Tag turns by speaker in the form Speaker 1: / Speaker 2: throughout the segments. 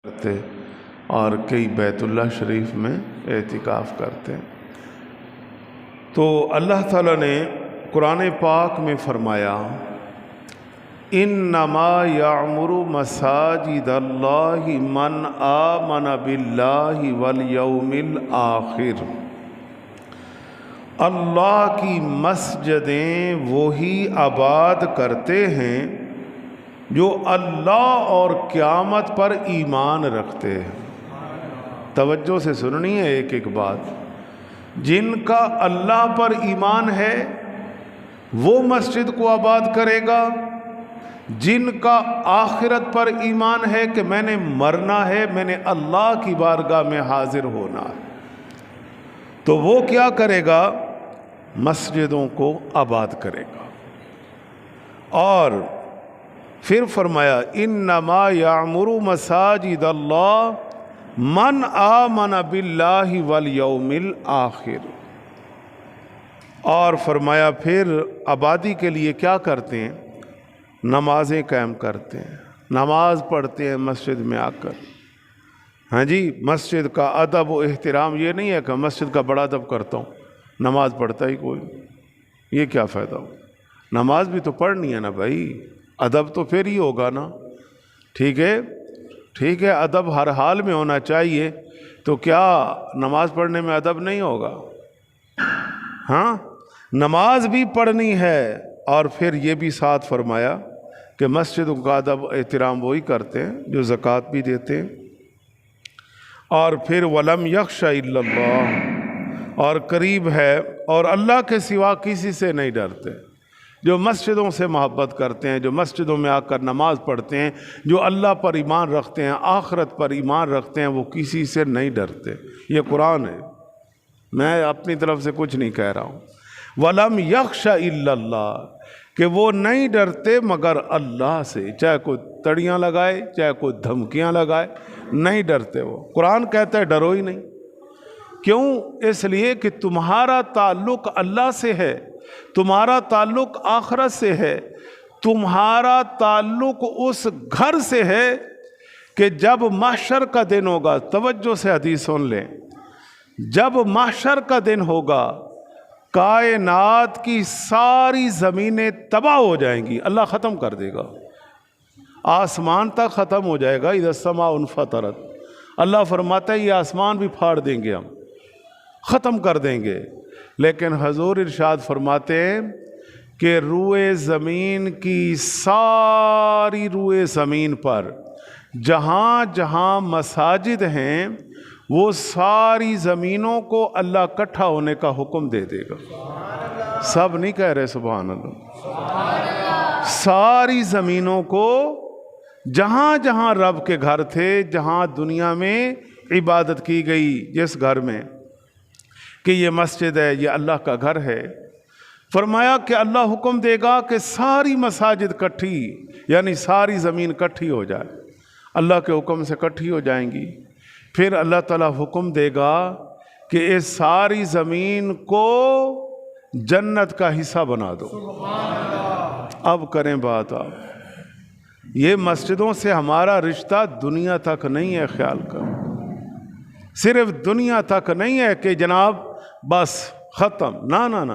Speaker 1: کرتے اور کئی بیت اللہ شریف میں اعتکاف کرتے ہیں۔ تو اللہ تعالیٰ نے قرآن پاک میں فرمایا انما یعمر مساجد اللہ من آمن باللہ والیوم الآخر، اللہ کی مسجدیں وہی آباد کرتے ہیں جو اللہ اور قیامت پر ایمان رکھتے ہیں۔ توجہ سے سننی ہے ایک ایک بات، جن کا اللہ پر ایمان ہے وہ مسجد کو آباد کرے گا، جن کا آخرت پر ایمان ہے کہ میں نے مرنا ہے، میں نے اللہ کی بارگاہ میں حاضر ہونا ہے، تو وہ کیا کرے گا؟ مسجدوں کو آباد کرے گا۔ اور پھر فرمایا انما یعمر مساجد اللہ من آمن باللہ والیوم الآخر، اور فرمایا پھر آبادی کے لیے کیا کرتے ہیں؟ نمازیں قائم کرتے ہیں، نماز پڑھتے ہیں مسجد میں آ کر۔ ہاں جی، مسجد کا ادب و احترام یہ نہیں ہے کہ مسجد کا بڑا ادب کرتا ہوں، نماز پڑھتا ہی کوئی، یہ کیا فائدہ ہو؟ نماز بھی تو پڑھنی ہے نا بھائی، ادب تو پھر ہی ہوگا نا۔ ٹھیک ہے، ادب ہر حال میں ہونا چاہیے، تو کیا نماز پڑھنے میں ادب نہیں ہوگا؟ ہاں، نماز بھی پڑھنی ہے، اور پھر یہ بھی ساتھ فرمایا کہ مسجدوں کا ادب احترام وہی کرتے ہیں جو زکوٰۃ بھی دیتے ہیں۔ اور پھر وَلَمْ يَخْشَ إِلَّا اللَّهُ، اور قریب ہے اور اللہ کے سوا کسی سے نہیں ڈرتے۔ جو مسجدوں سے محبت کرتے ہیں، جو مسجدوں میں آ کر نماز پڑھتے ہیں، جو اللہ پر ایمان رکھتے ہیں، آخرت پر ایمان رکھتے ہیں، وہ کسی سے نہیں ڈرتے۔ یہ قرآن ہے، میں اپنی طرف سے کچھ نہیں کہہ رہا ہوں۔ وَلَمْ يَخْشَ إِلَّا اللَّهُ، کہ وہ نہیں ڈرتے مگر اللہ سے، چاہے کوئی تڑیاں لگائے، چاہے کوئی دھمکیاں لگائے، نہیں ڈرتے وہ۔ قرآن کہتا ہے ڈرو ہی نہیں۔ کیوں؟ اس لیے کہ تمہارا تعلق اللہ سے ہے، تمہارا تعلق آخرت سے ہے، تمہارا تعلق اس گھر سے ہے کہ جب محشر کا دن ہوگا، توجہ سے حدیث سن لیں، جب محشر کا دن ہوگا کائنات کی ساری زمینیں تباہ ہو جائیں گی، اللہ ختم کر دے گا، آسمان تک ختم ہو جائے گا۔ اذا السماء انفطرت، اللہ فرماتا ہے یہ آسمان بھی پھاڑ دیں گے، ہم ختم کر دیں گے۔ لیکن حضور ارشاد فرماتے ہیں کہ روئے زمین کی ساری روئے زمین پر جہاں جہاں مساجد ہیں، وہ ساری زمینوں کو اللہ اکٹھا ہونے کا حکم دے دے گا۔ سب نہیں کہہ رہے سبحان اللہ؟ ساری زمینوں کو، جہاں جہاں رب کے گھر تھے، جہاں دنیا میں عبادت کی گئی، جس گھر میں کہ یہ مسجد ہے، یہ اللہ کا گھر ہے، فرمایا کہ اللہ حکم دے گا کہ ساری مساجد کٹھی، یعنی ساری زمین کٹھی ہو جائے، اللہ کے حکم سے کٹھی ہو جائیں گی۔ پھر اللہ تعالیٰ حکم دے گا کہ اس ساری زمین کو جنت کا حصہ بنا دو۔ اب کریں بات آپ، یہ مسجدوں سے ہمارا رشتہ دنیا تک نہیں ہے، خیال کر، صرف دنیا تک نہیں ہے کہ جناب بس ختم، نہ نہ نہ،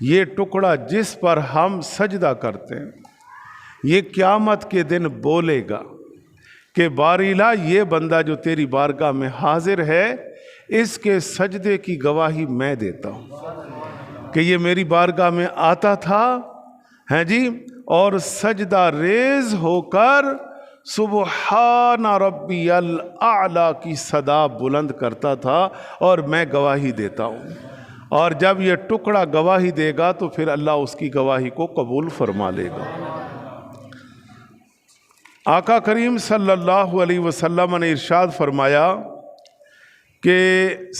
Speaker 1: یہ ٹکڑا جس پر ہم سجدہ کرتے ہیں، یہ قیامت کے دن بولے گا کہ باریلا یہ بندہ جو تیری بارگاہ میں حاضر ہے، اس کے سجدے کی گواہی میں دیتا ہوں کہ یہ میری بارگاہ میں آتا تھا، ہیں جی، اور سجدہ ریز ہو کر سبحان ربی الاعلیٰ کی صدا بلند کرتا تھا، اور میں گواہی دیتا ہوں۔ اور جب یہ ٹکڑا گواہی دے گا تو پھر اللہ اس کی گواہی کو قبول فرما لے گا۔ آقا کریم صلی اللہ علیہ وسلم نے ارشاد فرمایا کہ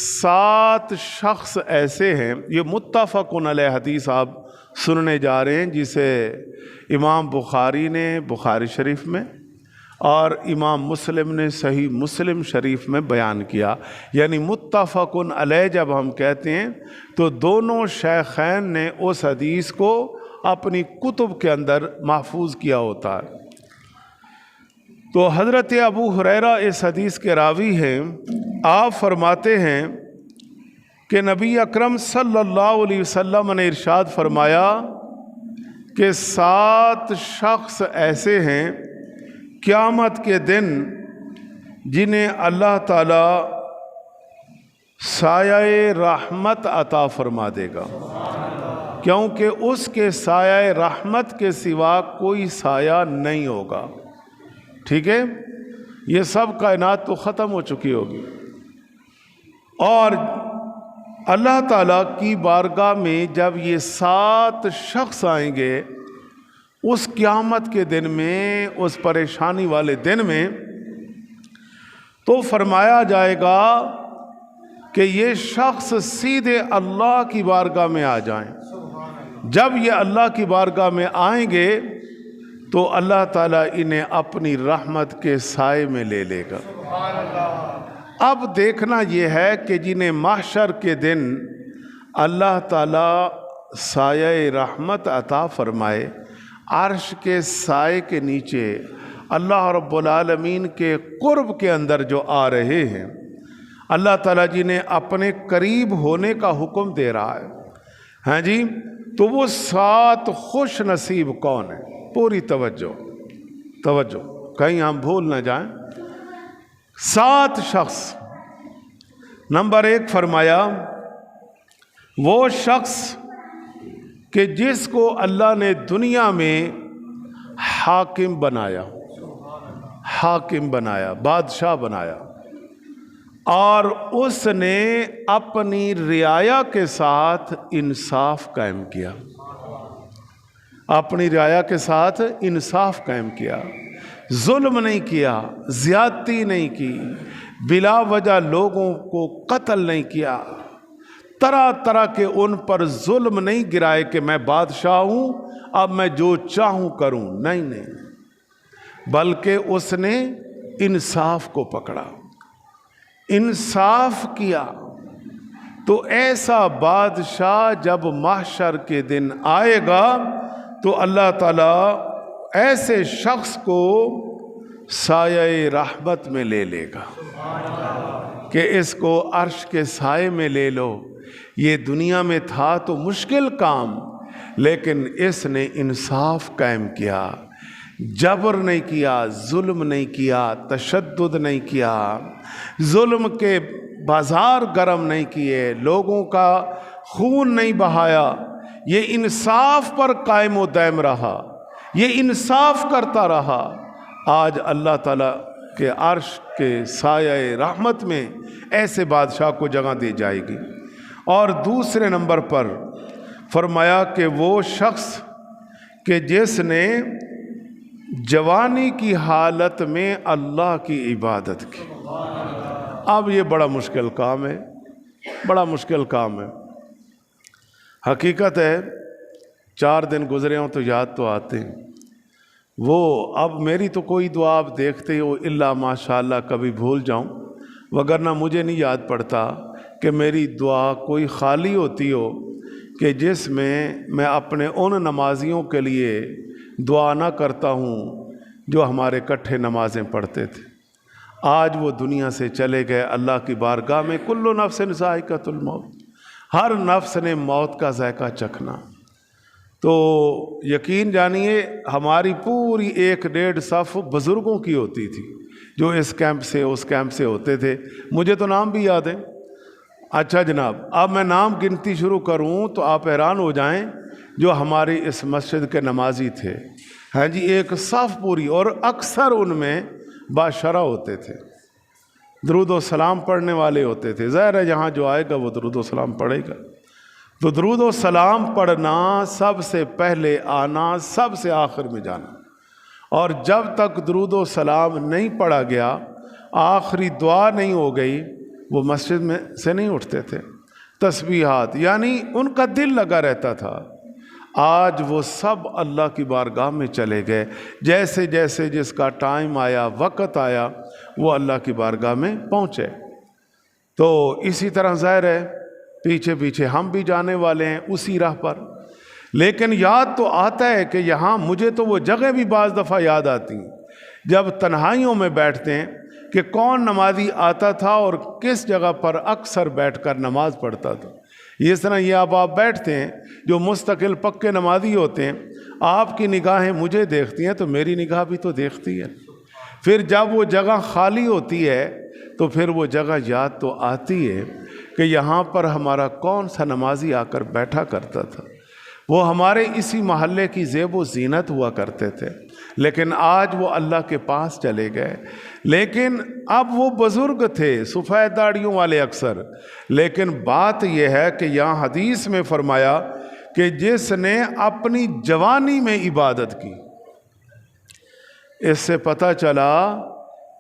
Speaker 1: 7 شخص ایسے ہیں، یہ متفقن علیہ حدیث آپ سننے جا رہے ہیں، جسے امام بخاری نے بخاری شریف میں اور امام مسلم نے صحیح مسلم شریف میں بیان کیا۔ یعنی متفقن علیہ جب ہم کہتے ہیں تو دونوں شیخین نے اس حدیث کو اپنی کتب کے اندر محفوظ کیا ہوتا ہے۔ تو حضرت ابو ہریرہ اس حدیث کے راوی ہیں، آپ فرماتے ہیں کہ نبی اکرم صلی اللہ علیہ وسلم نے ارشاد فرمایا کہ 7 شخص ایسے ہیں قیامت کے دن جنہیں اللہ تعالی سایہ رحمت عطا فرما دے گا، کیونکہ اس کے سایہ رحمت کے سوا کوئی سایہ نہیں ہوگا۔ ٹھیک ہے، یہ سب کائنات تو ختم ہو چکی ہوگی، اور اللہ تعالیٰ کی بارگاہ میں جب یہ 7 شخص آئیں گے اس قیامت کے دن میں، اس پریشانی والے دن میں، تو فرمایا جائے گا کہ یہ شخص سیدھے اللہ کی بارگاہ میں آ جائیں۔ جب یہ اللہ کی بارگاہ میں آئیں گے تو اللہ تعالیٰ انہیں اپنی رحمت کے سائے میں لے لے گا۔ اب دیکھنا یہ ہے کہ جنہیں محشر کے دن اللہ تعالیٰ سایہ رحمت عطا فرمائے، عرش کے سائے کے نیچے اللہ رب العالمین کے قرب کے اندر جو آ رہے ہیں، اللہ تعالیٰ جنہیں اپنے قریب ہونے کا حکم دے رہا ہے، ہاں جی، تو وہ 7 خوش نصیب کون ہیں؟ پوری توجہ کہیں ہم بھول نہ جائیں۔ 7 شخص، نمبر 1 فرمایا وہ شخص کہ جس کو اللہ نے دنیا میں حاکم بنایا، بادشاہ بنایا، اور اس نے اپنی رعایا کے ساتھ انصاف قائم کیا، اپنی رعایا کے ساتھ انصاف قائم کیا، ظلم نہیں کیا، زیادتی نہیں کی، بلا وجہ لوگوں کو قتل نہیں کیا، طرح طرح کے ان پر ظلم نہیں گرائے کہ میں بادشاہ ہوں اب میں جو چاہوں کروں، نہیں، بلکہ اس نے انصاف کو پکڑا، انصاف کیا۔ تو ایسا بادشاہ جب محشر کے دن آئے گا تو اللہ تعالیٰ ایسے شخص کو سایہ رحمت میں لے لے گا کہ اس کو عرش کے سائے میں لے لو۔ یہ دنیا میں تھا تو مشکل کام، لیکن اس نے انصاف قائم کیا، جبر نہیں کیا، ظلم نہیں کیا، تشدد نہیں کیا، ظلم کے بازار گرم نہیں کیے، لوگوں کا خون نہیں بہایا، یہ انصاف پر قائم و دائم رہا، یہ انصاف کرتا رہا۔ آج اللہ تعالیٰ کے عرش کے سایہ رحمت میں ایسے بادشاہ کو جگہ دی جائے گی۔ اور دوسرے نمبر پر فرمایا کہ وہ شخص کہ جس نے جوانی کی حالت میں اللہ کی عبادت کی۔ اب یہ بڑا مشکل کام ہے، بڑا مشکل کام ہے۔ حقیقت ہے 4 دن گزرے ہوں تو یاد تو آتے ہیں وہ۔ اب میری تو کوئی دعا آپ دیکھتے ہو الا ماشاءاللہ کبھی بھول جاؤں، وگرنہ مجھے نہیں یاد پڑتا کہ میری دعا کوئی خالی ہوتی ہو کہ جس میں اپنے ان نمازیوں کے لیے دعا نہ کرتا ہوں جو ہمارے اکٹھے نمازیں پڑھتے تھے۔ آج وہ دنیا سے چلے گئے، اللہ کی بارگاہ میں کل نفس ذائقۃ الموت، ہر نفس نے موت کا ذائقہ چکھنا۔ تو یقین جانیے ہماری پوری 1-1.5 صف بزرگوں کی ہوتی تھی جو اس کیمپ سے اس کیمپ سے ہوتے تھے، مجھے تو نام بھی یاد ہے۔ اچھا جناب، اب میں نام گنتی شروع کروں تو آپ حیران ہو جائیں جو ہماری اس مسجد کے نمازی تھے، ہاں جی، ایک صف پوری، اور اکثر ان میں باشرہ ہوتے تھے، درود و سلام پڑھنے والے ہوتے تھے۔ ظاہر ہے جہاں جو آئے گا وہ درود و سلام پڑھے گا، تو درود و سلام پڑھنا، سب سے پہلے آنا، سب سے آخر میں جانا، اور جب تک درود و سلام نہیں پڑھا گیا، آخری دعا نہیں ہو گئی، وہ مسجد میں سے نہیں اٹھتے تھے۔ تسبیحات، یعنی ان کا دل لگا رہتا تھا۔ آج وہ سب اللہ کی بارگاہ میں چلے گئے، جیسے جیسے جس کا ٹائم آیا، وقت آیا، وہ اللہ کی بارگاہ میں پہنچے۔ تو اسی طرح ظاہر ہے پیچھے پیچھے ہم بھی جانے والے ہیں اسی راہ پر، لیکن یاد تو آتا ہے کہ یہاں مجھے تو وہ جگہ بھی بعض دفعہ یاد آتی ہیں۔ جب تنہائیوں میں بیٹھتے ہیں کہ کون نمازی آتا تھا اور کس جگہ پر اکثر بیٹھ کر نماز پڑھتا تھا. اس طرح یہ آپ بیٹھتے ہیں جو مستقل پکے نمازی ہوتے ہیں، آپ کی نگاہیں مجھے دیکھتی ہیں تو میری نگاہ بھی تو دیکھتی ہے. پھر جب وہ جگہ خالی ہوتی ہے تو پھر وہ جگہ یاد تو آتی ہے کہ یہاں پر ہمارا کون سا نمازی آ کر بیٹھا کرتا تھا. وہ ہمارے اسی محلے کی زیب و زینت ہوا کرتے تھے، لیکن آج وہ اللہ کے پاس چلے گئے. لیکن اب وہ بزرگ تھے، سفید داڑھیوں والے اکثر. لیکن بات یہ ہے کہ یہاں حدیث میں فرمایا کہ جس نے اپنی جوانی میں عبادت کی، اس سے پتہ چلا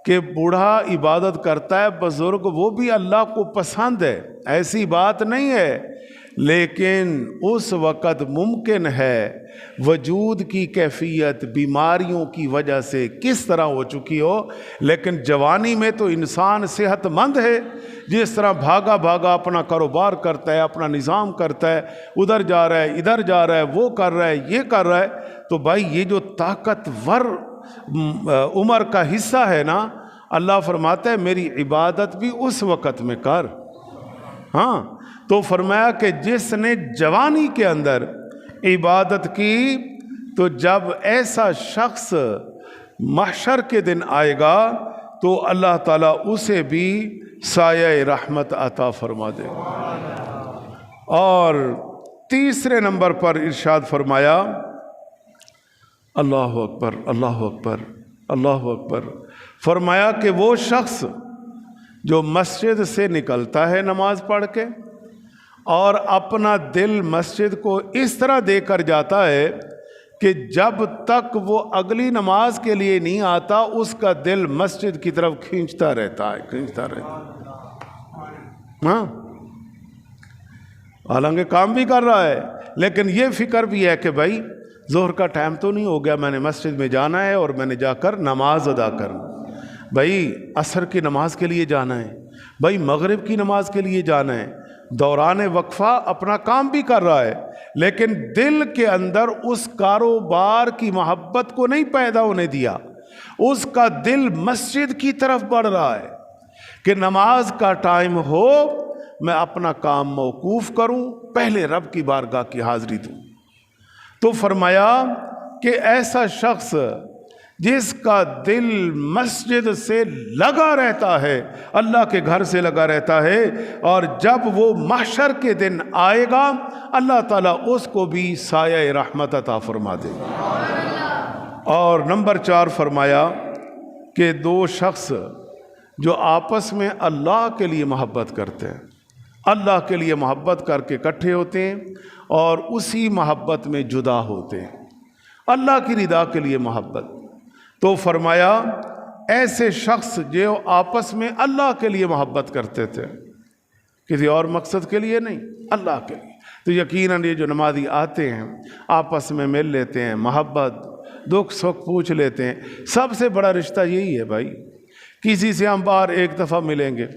Speaker 1: کہ بوڑھا عبادت کرتا ہے، بزرگ وہ بھی اللہ کو پسند ہے، ایسی بات نہیں ہے. لیکن اس وقت ممکن ہے وجود کی کیفیت بیماریوں کی وجہ سے کس طرح ہو چکی ہو، لیکن جوانی میں تو انسان صحت مند ہے. جس طرح بھاگا بھاگا اپنا کاروبار کرتا ہے، اپنا نظام کرتا ہے، ادھر جا رہا ہے، ادھر جا رہا ہے، وہ کر رہا ہے، یہ کر رہا ہے. تو بھائی یہ جو طاقتور عمر کا حصہ ہے نا، اللہ فرماتا ہے میری عبادت بھی اس وقت میں کر. ہاں، تو فرمایا کہ جس نے جوانی کے اندر عبادت کی تو جب ایسا شخص محشر کے دن آئے گا تو اللہ تعالیٰ اسے بھی سایہ رحمت عطا فرما دے گا. اور تیسرے نمبر پر ارشاد فرمایا، اللہ اکبر اللہ اکبر اللہ اکبر، فرمایا کہ وہ شخص جو مسجد سے نکلتا ہے نماز پڑھ کے اور اپنا دل مسجد کو اس طرح دے کر جاتا ہے کہ جب تک وہ اگلی نماز کے لیے نہیں آتا اس کا دل مسجد کی طرف کھینچتا رہتا ہے. ہاں، حالانکہ کام بھی کر رہا ہے، لیکن یہ فکر بھی ہے کہ بھائی ظہر کا ٹائم تو نہیں ہو گیا، میں نے مسجد میں جانا ہے اور میں نے جا کر نماز ادا کرنا. بھائی عصر کی نماز کے لیے جانا ہے، بھائی مغرب کی نماز کے لیے جانا ہے. دوران وقفہ اپنا کام بھی کر رہا ہے، لیکن دل کے اندر اس کاروبار کی محبت کو نہیں پیدا ہونے دیا. اس کا دل مسجد کی طرف بڑھ رہا ہے کہ نماز کا ٹائم ہو میں اپنا کام موقوف کروں، پہلے رب کی بارگاہ کی حاضری دوں. تو فرمایا کہ ایسا شخص جس کا دل مسجد سے لگا رہتا ہے، اللہ کے گھر سے لگا رہتا ہے، اور جب وہ محشر کے دن آئے گا اللہ تعالیٰ اس کو بھی سایہ رحمت عطا فرما دے گا. اور نمبر 4 فرمایا کہ 2 شخص جو آپس میں اللہ کے لیے محبت کرتے ہیں، اللہ کے لیے محبت کر کے اکٹھے ہوتے ہیں اور اسی محبت میں جدا ہوتے ہیں، اللہ کی رضا کے لیے محبت. تو فرمایا ایسے شخص جو آپس میں اللہ کے لیے محبت کرتے تھے، کسی اور مقصد کے لیے نہیں، اللہ کے لیے، تو یقیناً یہ جو نمازی آتے ہیں آپس میں مل لیتے ہیں، محبت دکھ سکھ پوچھ لیتے ہیں. سب سے بڑا رشتہ یہی ہے بھائی. کسی سے ہم باہر 1 دفعہ ملیں گے،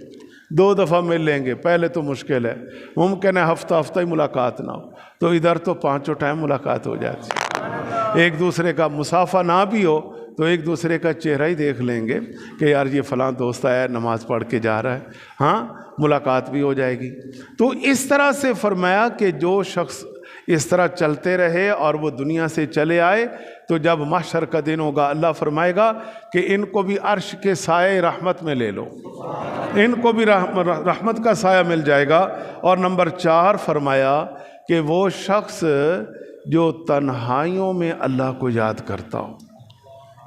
Speaker 1: 2 دفعہ مل لیں گے، پہلے تو مشکل ہے، ممکن ہے ہفتہ ہی ملاقات نہ ہو، تو ادھر تو 5 ٹائم ملاقات ہو جاتی ہے. ایک دوسرے کا مصافحہ نہ بھی ہو تو ایک دوسرے کا چہرہ ہی دیکھ لیں گے کہ یار یہ فلاں دوست آیا نماز پڑھ کے جا رہا ہے، ہاں ملاقات بھی ہو جائے گی. تو اس طرح سے فرمایا کہ جو شخص اس طرح چلتے رہے اور وہ دنیا سے چلے آئے تو جب محشر کا دن ہوگا اللہ فرمائے گا کہ ان کو بھی عرش کے سائے رحمت میں لے لو، ان کو بھی رحمت کا سایہ مل جائے گا. اور نمبر 4 فرمایا کہ وہ شخص جو تنہائیوں میں اللہ کو یاد کرتا ہو.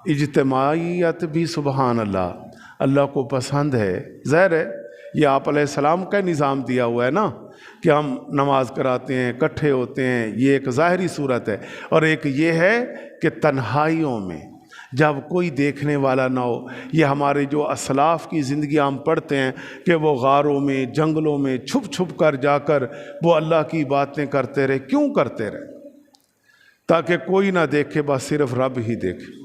Speaker 1: اجتماعیت بھی سبحان اللہ اللہ کو پسند ہے. ظاہر ہے یہ آپ علیہ السلام کا نظام دیا ہوا ہے نا کہ ہم نماز کراتے ہیں، اکٹھے ہوتے ہیں، یہ ایک ظاہری صورت ہے. اور ایک یہ ہے کہ تنہائیوں میں جب کوئی دیکھنے والا نہ ہو. یہ ہمارے جو اسلاف کی زندگی ہم پڑھتے ہیں کہ وہ غاروں میں جنگلوں میں چھپ چھپ کر جا کر وہ اللہ کی باتیں کرتے رہے. کیوں کرتے رہے؟ تاکہ کوئی نہ دیکھے، بس صرف رب ہی دیکھے.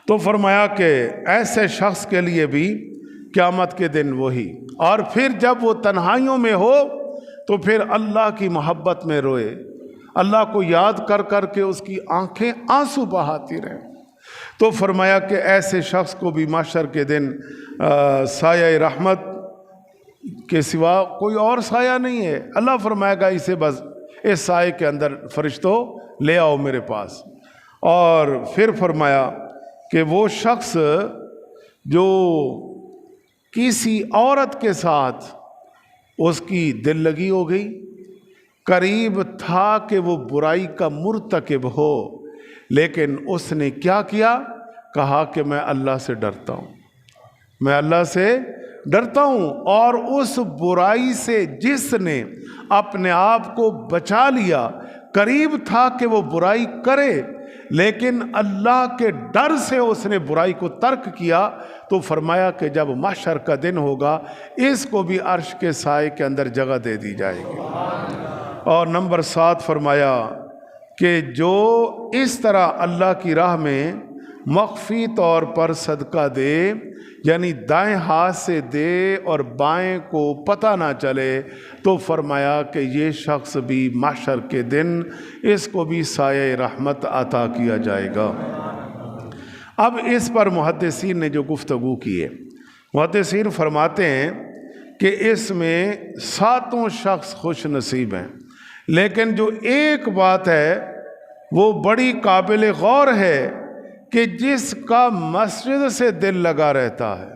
Speaker 1: تو فرمایا کہ ایسے شخص کے لیے بھی قیامت کے دن وہی. اور پھر جب وہ تنہائیوں میں ہو تو پھر اللہ کی محبت میں روئے، اللہ کو یاد کر کر کے اس کی آنکھیں آنسو بہاتی رہیں. تو فرمایا کہ ایسے شخص کو بھی محشر کے دن سایہ رحمت کے سوا کوئی اور سایہ نہیں ہے. اللہ فرمائے گا اسے بس اس سائے کے اندر فرشتوں لے آؤ میرے پاس. اور پھر فرمایا کہ وہ شخص جو کسی عورت کے ساتھ اس کی دل لگی ہو گئی، قریب تھا کہ وہ برائی کا مرتکب ہو، لیکن اس نے کیا کیا؟ کہا کہ میں اللہ سے ڈرتا ہوں، میں اللہ سے ڈرتا ہوں. اور اس برائی سے جس نے اپنے آپ کو بچا لیا، قریب تھا کہ وہ برائی کرے لیکن اللہ کے ڈر سے اس نے برائی کو ترک کیا، تو فرمایا کہ جب محشر کا دن ہوگا اس کو بھی عرش کے سائے کے اندر جگہ دے دی جائے گی. اور نمبر 7 فرمایا کہ جو اس طرح اللہ کی راہ میں مخفی طور پر صدقہ دے، یعنی دائیں ہاتھ سے دے اور بائیں کو پتہ نہ چلے، تو فرمایا کہ یہ شخص بھی محشر کے دن اس کو بھی سایہ رحمت عطا کیا جائے گا. اب اس پر محدثین نے جو گفتگو کی ہے، محدثین فرماتے ہیں کہ اس میں 7 شخص خوش نصیب ہیں، لیکن جو ایک بات ہے وہ بڑی قابل غور ہے کہ جس کا مسجد سے دل لگا رہتا ہے،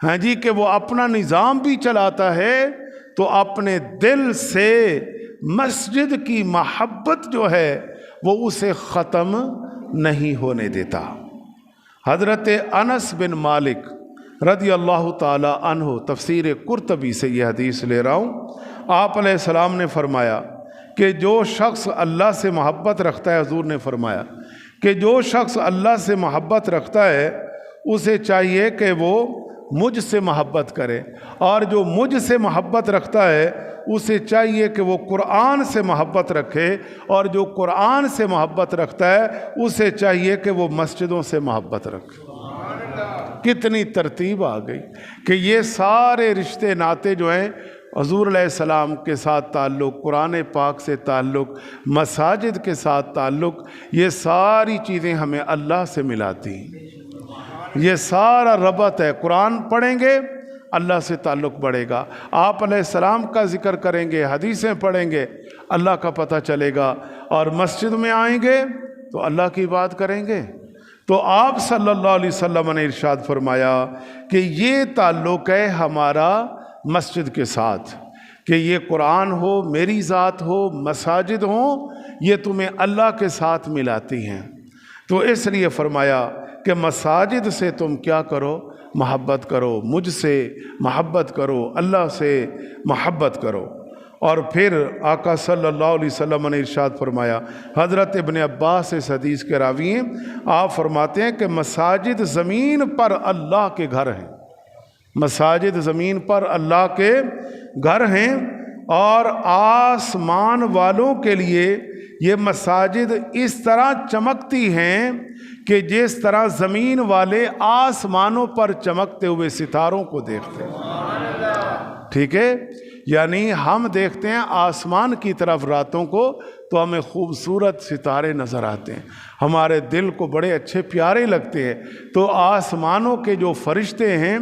Speaker 1: ہاں جی، کہ وہ اپنا نظام بھی چلاتا ہے تو اپنے دل سے مسجد کی محبت جو ہے وہ اسے ختم نہیں ہونے دیتا. حضرت انس بن مالک رضی اللہ تعالی عنہ، تفسیر قرطبی سے یہ حدیث لے رہا ہوں، آپ علیہ السلام نے فرمایا کہ جو شخص اللہ سے محبت رکھتا ہے، حضور نے فرمایا کہ جو شخص اللہ سے محبت رکھتا ہے اسے چاہیے کہ وہ مجھ سے محبت کرے، اور جو مجھ سے محبت رکھتا ہے اسے چاہیے کہ وہ قرآن سے محبت رکھے، اور جو قرآن سے محبت رکھتا ہے اسے چاہیے کہ وہ مسجدوں سے محبت رکھے. کتنی ترتیب آ گئی کہ یہ سارے رشتے ناتے جو ہیں، حضور علیہ السلام کے ساتھ تعلق، قرآن پاک سے تعلق، مساجد کے ساتھ تعلق، یہ ساری چیزیں ہمیں اللہ سے ملاتی ہیں. یہ سارا ربط ہے. قرآن پڑھیں گے اللہ سے تعلق بڑھے گا، آپ علیہ السلام کا ذکر کریں گے، حدیثیں پڑھیں گے، اللہ کا پتہ چلے گا، اور مسجد میں آئیں گے تو اللہ کی بات کریں گے. تو آپ صلی اللہ علیہ وسلم نے ارشاد فرمایا کہ یہ تعلق ہے ہمارا مسجد کے ساتھ، کہ یہ قرآن ہو، میری ذات ہو، مساجد ہوں، یہ تمہیں اللہ کے ساتھ ملاتی ہیں. تو اس لیے فرمایا کہ مساجد سے تم کیا کرو؟ محبت کرو، مجھ سے محبت کرو، اللہ سے محبت کرو. اور پھر آقا صلی اللہ علیہ وسلم نے ارشاد فرمایا، حضرت ابن عباس اس حدیث کے راوی ہیں، آپ فرماتے ہیں کہ مساجد زمین پر اللہ کے گھر ہیں، مساجد زمین پر اللہ کے گھر ہیں، اور آسمان والوں کے لیے یہ مساجد اس طرح چمکتی ہیں کہ جس طرح زمین والے آسمانوں پر چمکتے ہوئے ستاروں کو دیکھتے ہیں. ٹھیک ہے، یعنی ہم دیکھتے ہیں آسمان کی طرف راتوں کو تو ہمیں خوبصورت ستارے نظر آتے ہیں، ہمارے دل کو بڑے اچھے پیارے لگتے ہیں. تو آسمانوں کے جو فرشتے ہیں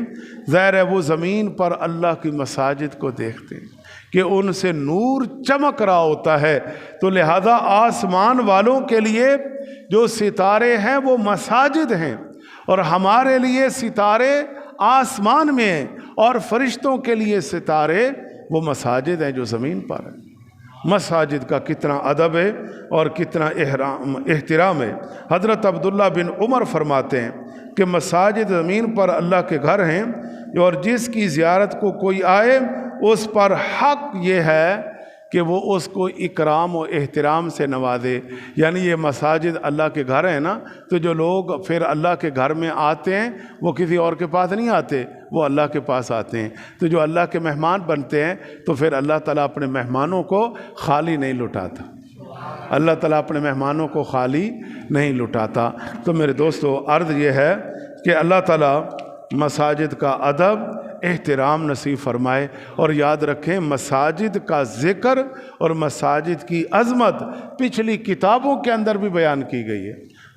Speaker 1: ظاہر ہے وہ زمین پر اللہ کی مساجد کو دیکھتے ہیں کہ ان سے نور چمک رہا ہوتا ہے. تو لہذا آسمان والوں کے لیے جو ستارے ہیں وہ مساجد ہیں، اور ہمارے لیے ستارے آسمان میں ہیں، اور فرشتوں کے لیے ستارے وہ مساجد ہیں جو زمین پر ہیں. مساجد کا کتنا ادب ہے اور کتنا احترام ہے. حضرت عبداللہ بن عمر فرماتے ہیں کہ مساجد زمین پر اللہ کے گھر ہیں، اور جس کی زیارت کو کوئی آئے اس پر حق یہ ہے کہ وہ اس کو اکرام و احترام سے نوازے. یعنی یہ مساجد اللہ کے گھر ہیں نا، تو جو لوگ پھر اللہ کے گھر میں آتے ہیں وہ کسی اور کے پاس نہیں آتے، وہ اللہ کے پاس آتے ہیں. تو جو اللہ کے مہمان بنتے ہیں تو پھر اللہ تعالیٰ اپنے مہمانوں کو خالی نہیں لٹاتا، اللہ تعالیٰ اپنے مہمانوں کو خالی نہیں لٹاتا. تو میرے دوستو، عرض یہ ہے کہ اللہ تعالیٰ مساجد کا ادب، احترام نصیب فرمائے. اور یاد رکھیں مساجد کا ذکر اور مساجد کی عظمت پچھلی کتابوں کے اندر بھی بیان کی گئی ہے.